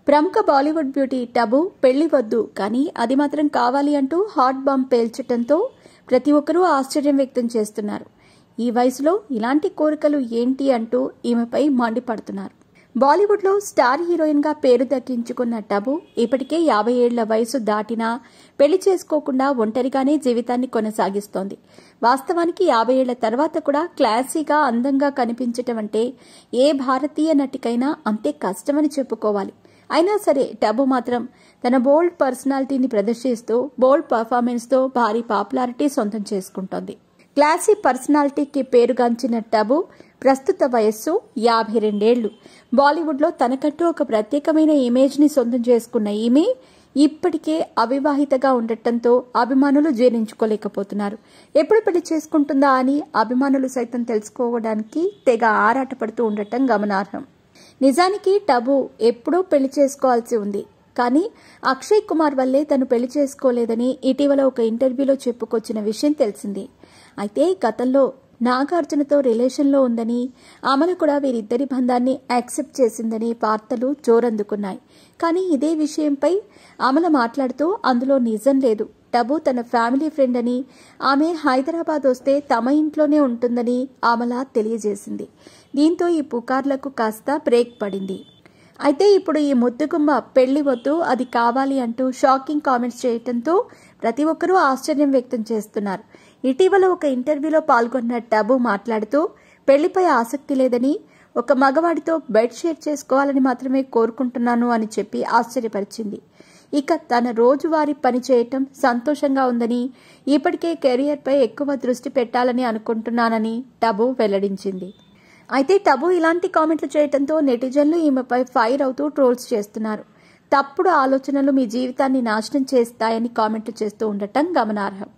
ప్రముఖ బాలీవుడ్ బ్యూటీ టబు పెళ్లి వద్దు కానీ అది మాత్రం కావాలి అంటూ హాట్ బాంబ్ పేల్చడంతో ప్రతి ఒక్కరూ ఆశ్చర్యం వ్యక్తం చేస్తున్నారు. ఈ వయసులో ఇలాంటి కోరికలు ఏంటి అంటూ ఈమెపై మండిపడుతున్నారు. బాలీవుడ్ లో స్టార్ హీరోయిన్ గా పేరు దక్కించుకున్న టబు ఇప్పటికే 50 ఏళ్ల వయసు దాటినా పెళ్లి చేసుకోకుండా ఒంటరిగానే జీవితాన్ని కొనసాగిస్తోంది. వాస్తవానికి 50 ఏళ్ల తర్వాత కూడా క్లాసీగా అందంగా కనిపించటం అంటే ఏ భారతీయ నటికైనా అంతే కష్టమని చెప్పుకోవాలి. అయినా సరే టబు మాత్రం తన బోల్డ్ పర్సనాలిటీని ప్రదర్శిస్తూ బోల్డ్ పర్ఫార్మెన్స్ తో భారీ పాపులారిటీ సొంతం చేసుకుంటోంది. క్లాసీ పర్సనాలిటీకి పేరుగాంచిన టబు ప్రస్తుత వయస్సు 52 ఏళ్లు. బాలీవుడ్ లో తనకంటూ ఒక ప్రత్యేకమైన ఇమేజ్ ని సొంతం చేసుకున్న ఈమె ఇప్పటికే అవివాహితగా ఉండటంతో అభిమానులు జీర్ణించుకోలేకపోతున్నారు. ఎప్పుడు పెళ్లి చేసుకుంటుందా అని అభిమానులు సైతం తెలుసుకోవడానికి తెగ ఆరాటపడుతూ ఉండటం గమనార్హం. నిజానికి టబు ఎప్పుడూ పెళ్లి చేసుకోవాల్సి ఉంది. కానీ అక్షయ్ కుమార్ వల్లే తను పెళ్లి చేసుకోలేదని ఇటీవల ఒక ఇంటర్వ్యూలో చెప్పుకొచ్చిన విషయం తెలిసింది. అయితే గతంలో నాగార్జునతో రిలేషన్లో ఉందని, అమల కూడా వీరిద్దరి బంధాన్ని యాక్సెప్ట్ చేసిందని వార్తలు జోరందుకున్నాయి. కానీ ఇదే విషయంపై అమల మాట్లాడుతూ అందులో నిజం లేదు, టబు తన ఫ్యామిలీ ఫ్రెండ్ అని, ఆమె హైదరాబాద్ వస్తే తమ ఇంట్లోనే ఉంటుందని అమల తెలియజేసింది. దీంతో ఈ పుకార్లకు కాస్త బ్రేక్ పడింది. అయితే ఇప్పుడు ఈ ముద్దుగుమ్మ పెళ్లి వద్దు అది కావాలి అంటూ షాకింగ్ కామెంట్స్ చేయడంతో ప్రతి ఒక్కరూ ఆశ్చర్యం వ్యక్తం చేస్తున్నారు. ఇటీవల ఒక ఇంటర్వ్యూలో పాల్గొన్న టబు మాట్లాడుతూ పెళ్లిపై ఆసక్తి లేదని, ఒక మగవాడితో బెడ్ షేర్ చేసుకోవాలని మాత్రమే కోరుకుంటున్నాను అని చెప్పి ఆశ్చర్యపరిచింది. ఇక తన రోజువారీ పని చేయటం సంతోషంగా ఉందని, ఇప్పటికే కెరియర్పై ఎక్కువ దృష్టి పెట్టాలని అనుకుంటున్నానని టబు వెల్లడించింది. అయితే టబు ఇలాంటి కామెంట్లు చేయడంతో నెటిజన్లు ఈమెపై ఫైర్ అవుతూ ట్రోల్స్ చేస్తున్నారు. తప్పుడు ఆలోచనలు మీ జీవితాన్ని నాశనం చేస్తాయని కామెంట్లు చేస్తూ ఉండటం గమనార్హం.